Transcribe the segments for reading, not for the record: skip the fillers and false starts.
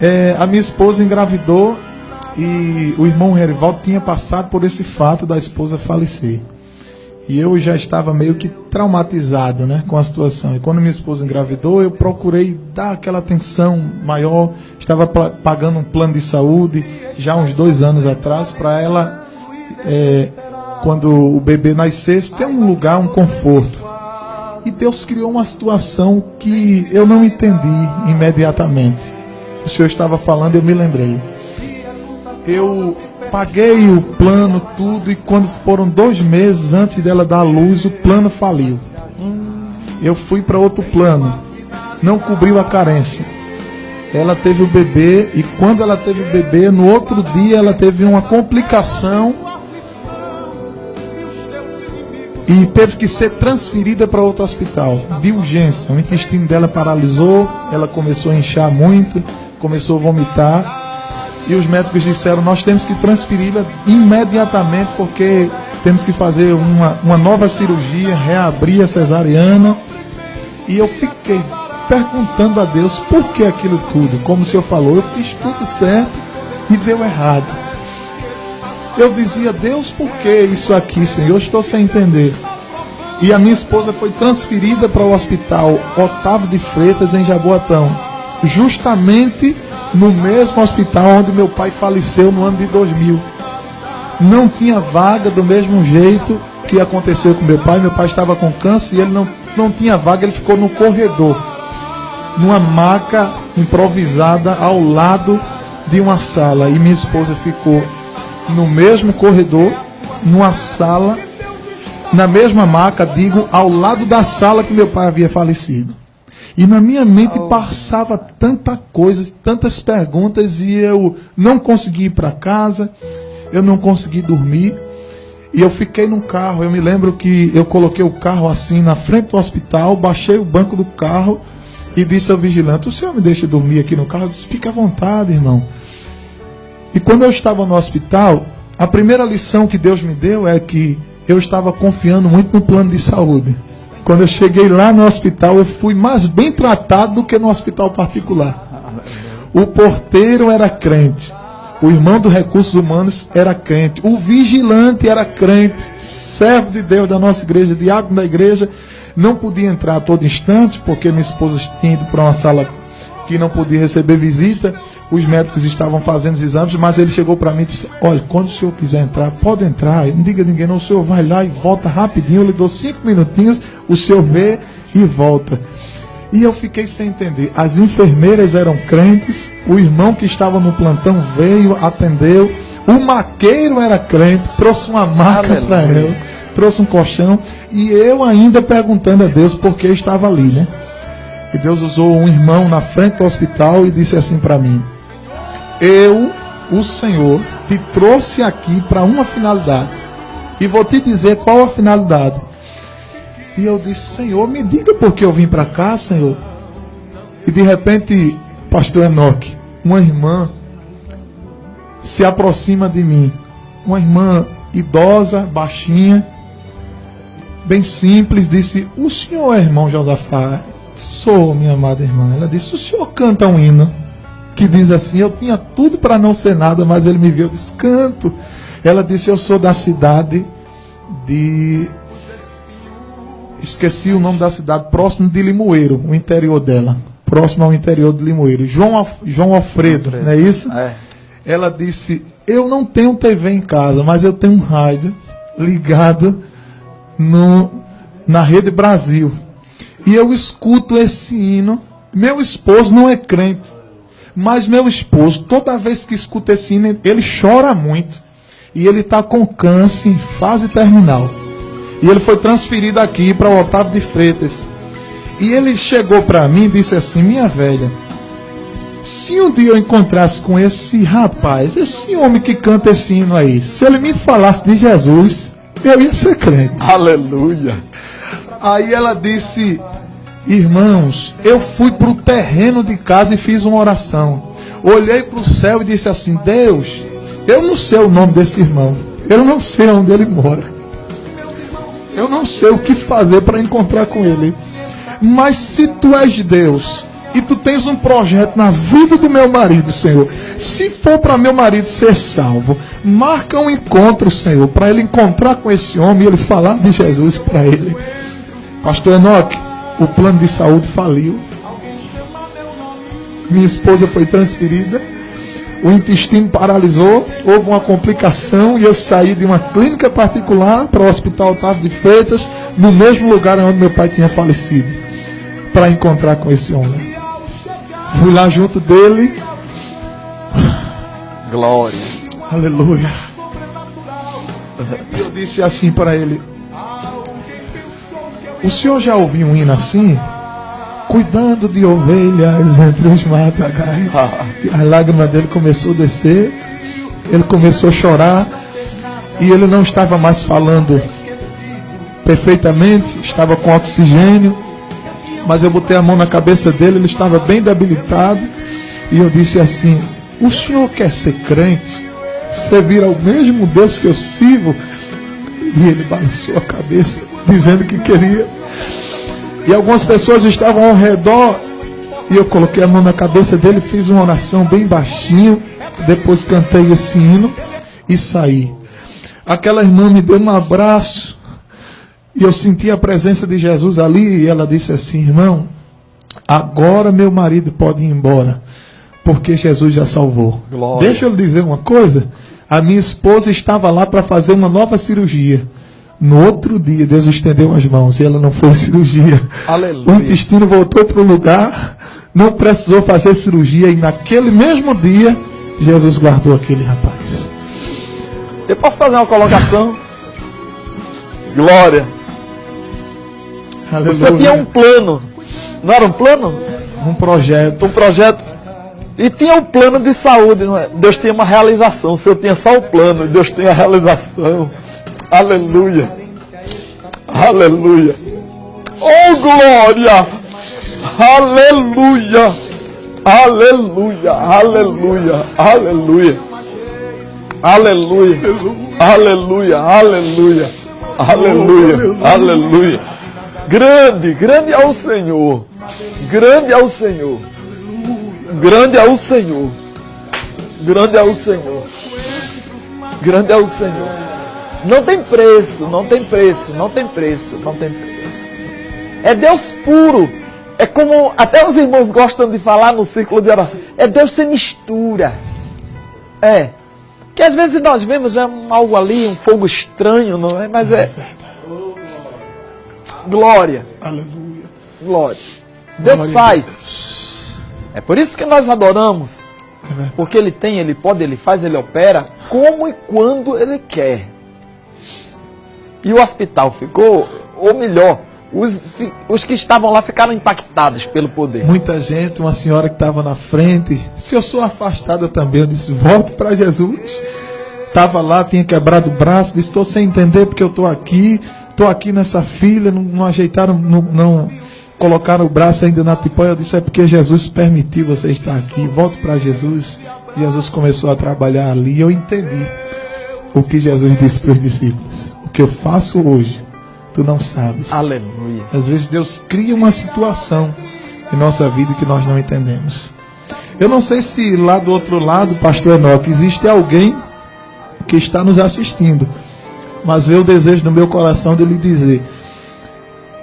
A minha esposa engravidou e o irmão Herivaldo tinha passado por esse fato da esposa falecer. E eu já estava meio que traumatizado, né, com a situação. E quando minha esposa engravidou, eu procurei dar aquela atenção maior. Estava pagando um plano de saúde já uns 2 anos atrás para ela, quando o bebê nascesse, ter um lugar, um conforto. E Deus criou uma situação que eu não entendi imediatamente. O senhor estava falando, eu me lembrei. Eu paguei o plano, tudo, e quando foram 2 meses antes dela dar à luz, o plano faliu. Eu fui para outro plano, não cobriu a carência. Ela teve o bebê, e quando ela teve o bebê, no outro dia ela teve uma complicação e teve que ser transferida para outro hospital, de urgência. O intestino dela paralisou, ela começou a inchar muito, começou a vomitar. E os médicos disseram, nós temos que transferi-la imediatamente, porque temos que fazer uma nova cirurgia, reabrir a cesariana. E eu fiquei perguntando a Deus, por que aquilo tudo? Como o senhor falou, eu fiz tudo certo e deu errado. Eu dizia, Deus, por que isso aqui, Senhor? Eu estou sem entender. E a minha esposa foi transferida para o hospital Otávio de Freitas, em Jaboatão. Justamente no mesmo hospital onde meu pai faleceu no ano de 2000. Não tinha vaga do mesmo jeito que aconteceu com meu pai. Meu pai estava com câncer e ele não tinha vaga, ele ficou no corredor, numa maca improvisada ao lado de uma sala. E minha esposa ficou no mesmo corredor, numa sala, na mesma maca, digo, ao lado da sala que meu pai havia falecido. E na minha mente passava tanta coisa, tantas perguntas, e eu não consegui ir para casa, eu não consegui dormir, e eu fiquei no carro. Eu me lembro que eu coloquei o carro assim na frente do hospital, baixei o banco do carro e disse ao vigilante, o senhor me deixa dormir aqui no carro? Eu disse, fica à vontade, irmão. E quando eu estava no hospital, a primeira lição que Deus me deu é que eu estava confiando muito no plano de saúde. Quando eu cheguei lá no hospital, eu fui mais bem tratado do que no hospital particular. O porteiro era crente, o irmão dos recursos humanos era crente, o vigilante era crente, servo de Deus da nossa igreja, diácono da igreja. Não podia entrar a todo instante, porque minha esposa tinha ido para uma sala que não podia receber visita. Os médicos estavam fazendo os exames, mas ele chegou para mim e disse, olha, quando o senhor quiser entrar, pode entrar, não diga a ninguém não, o senhor vai lá e volta rapidinho, eu lhe dou 5 minutinhos, o senhor vê e volta. E eu fiquei sem entender. As enfermeiras eram crentes, o irmão que estava no plantão veio, atendeu, o maqueiro era crente, trouxe uma maca para ela, trouxe um colchão, e eu ainda perguntando a Deus por que estava ali, né? E Deus usou um irmão na frente do hospital e disse assim para mim, eu, o Senhor, te trouxe aqui para uma finalidade, e vou te dizer qual a finalidade. E eu disse, Senhor, me diga por que eu vim para cá, Senhor. E de repente, pastor Enoque, uma irmã se aproxima de mim, uma irmã idosa, baixinha, bem simples, disse, o senhor é irmão Josafá? Sou, minha amada irmã. Ela disse, o senhor canta um hino que diz assim, eu tinha tudo para não ser nada, mas ele me viu, eu disse, canto. Ela disse, eu sou da cidade de... esqueci o nome da cidade, próximo de Limoeiro, o interior dela, próximo ao interior de Limoeiro, João Alfredo, não é isso? É. Ela disse, eu não tenho TV em casa, mas eu tenho um rádio ligado na Rede Brasil. E eu escuto esse hino. Meu esposo não é crente, mas meu esposo, toda vez que escuta esse hino, ele chora muito. E ele está com câncer em fase terminal. E ele foi transferido aqui para o Otávio de Freitas. E ele chegou para mim e disse assim, minha velha, se um dia eu encontrasse com esse rapaz, esse homem que canta esse hino aí, se ele me falasse de Jesus, eu ia ser crente. Aleluia! Aí ela disse, irmãos, eu fui para o terreno de casa e fiz uma oração. Olhei para o céu e disse assim, Deus, eu não sei o nome desse irmão, eu não sei onde ele mora, eu não sei o que fazer para encontrar com ele, mas se tu és Deus, e tu tens um projeto na vida do meu marido, Senhor. Se for para meu marido ser salvo, marca um encontro, Senhor, para ele encontrar com esse homem e ele falar de Jesus para ele. Pastor Enoque, o plano de saúde faliu. Minha esposa foi transferida, o intestino paralisou, houve uma complicação e eu saí de uma clínica particular para o Hospital Otávio de Freitas, no mesmo lugar onde meu pai tinha falecido, para encontrar com esse homem. Fui lá junto dele. Glória. Aleluia. E eu disse assim para ele: o senhor já ouviu um hino assim? Cuidando de ovelhas entre os matagais. E a lágrima dele começou a descer. Ele começou a chorar. E ele não estava mais falando perfeitamente. Estava com oxigênio. Mas eu botei a mão na cabeça dele. Ele estava bem debilitado. E eu disse assim: o senhor quer ser crente? Servir ao mesmo Deus que eu sirvo? E ele balançou a cabeça, dizendo que queria. E algumas pessoas estavam ao redor. E eu coloquei a mão na cabeça dele, fiz uma oração bem baixinho. Depois cantei esse hino e saí. Aquela irmã me deu um abraço. E eu senti a presença de Jesus ali. E ela disse assim: irmão, agora meu marido pode ir embora, porque Jesus já salvou. Glória. Deixa eu lhe dizer uma coisa. A minha esposa estava lá para fazer uma nova cirurgia. No outro dia, Deus estendeu as mãos e ela não foi cirurgia. Aleluia. O intestino voltou para o lugar, não precisou fazer cirurgia. E naquele mesmo dia, Jesus guardou aquele rapaz. Eu posso fazer uma colocação? Glória. Aleluia. Você tinha um plano. Não era um plano? Um projeto. Um projeto. E tinha um plano de saúde, não é? Deus tinha uma realização. Se eu tinha só o plano, Deus tinha a realização. Aleluia. Aleluia. Oh, glória. Aleluia. Aleluia. Aleluia. Aleluia. Aleluia. Aleluia. Aleluia. Aleluia. Aleluia. Grande, grande é o Senhor. Grande é o Senhor. Grande é o Senhor. Grande é o Senhor. Grande é o Senhor. Não tem preço, não tem preço, não tem preço, não tem preço. É Deus puro. É como até os irmãos gostam de falar no círculo de oração. É Deus sem mistura. É. Que às vezes nós vemos algo ali, um fogo estranho, não é? Mas é. Glória. Aleluia. Glória. Deus faz. É por isso que nós adoramos. Porque Ele tem, Ele pode, Ele faz, Ele opera como e quando Ele quer. E o hospital ficou, ou melhor, os que estavam lá ficaram impactados pelo poder. Muita gente, uma senhora que estava na frente, se eu sou afastada também, eu disse: volte para Jesus. Estava lá, tinha quebrado o braço, disse: estou sem entender porque eu estou aqui nessa fila, não ajeitaram, não colocaram o braço ainda na tipóia. Eu disse: é porque Jesus permitiu você estar aqui, volte para Jesus. Jesus começou a trabalhar ali e eu entendi o que Jesus disse para os discípulos: o que eu faço hoje, tu não sabes. Aleluia. Às vezes Deus cria uma situação em nossa vida que nós não entendemos. Eu não sei se lá do outro lado, pastor Enoque, existe alguém que está nos assistindo, mas veio o desejo no meu coração de lhe dizer: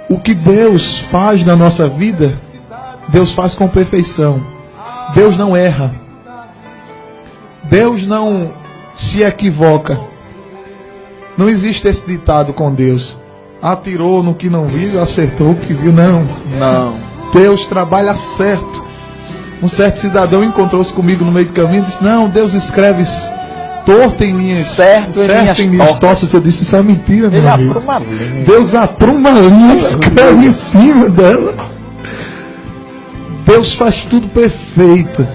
o que Deus faz na nossa vida, Deus faz com perfeição. Deus não erra. Deus não se equivoca. Não existe esse ditado com Deus: atirou no que não viu, acertou o que viu. Não. Não. Deus trabalha certo. Um certo cidadão encontrou-se comigo no meio do caminho e disse: não, Deus escreve torto em linhas certo em linhas tortas. Eu disse: isso é mentira, meu amigo. Apruma linha. Deus apruma uma linha e escreve em cima dela. Deus faz tudo perfeito.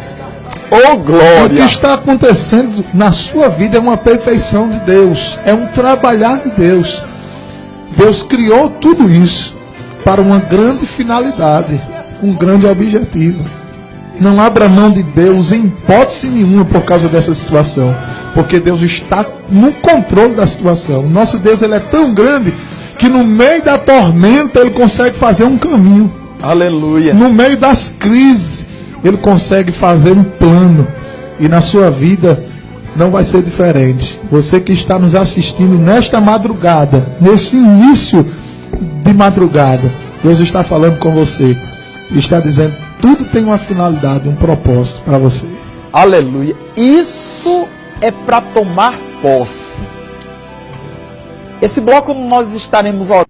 Oh, glória! O que está acontecendo na sua vida é uma perfeição de Deus, é um trabalhar de Deus. Deus criou tudo isso para uma grande finalidade, um grande objetivo. Não abra mão de Deus em hipótese nenhuma por causa dessa situação, porque Deus está no controle da situação. O nosso Deus, ele é tão grande que no meio da tormenta ele consegue fazer um caminho. Aleluia. No meio das crises, Ele consegue fazer um plano. E na sua vida não vai ser diferente. Você que está nos assistindo nesta madrugada, nesse início de madrugada, Deus está falando com você. Está dizendo, tudo tem uma finalidade, um propósito para você. Aleluia. Isso é para tomar posse. Esse bloco nós estaremos orando.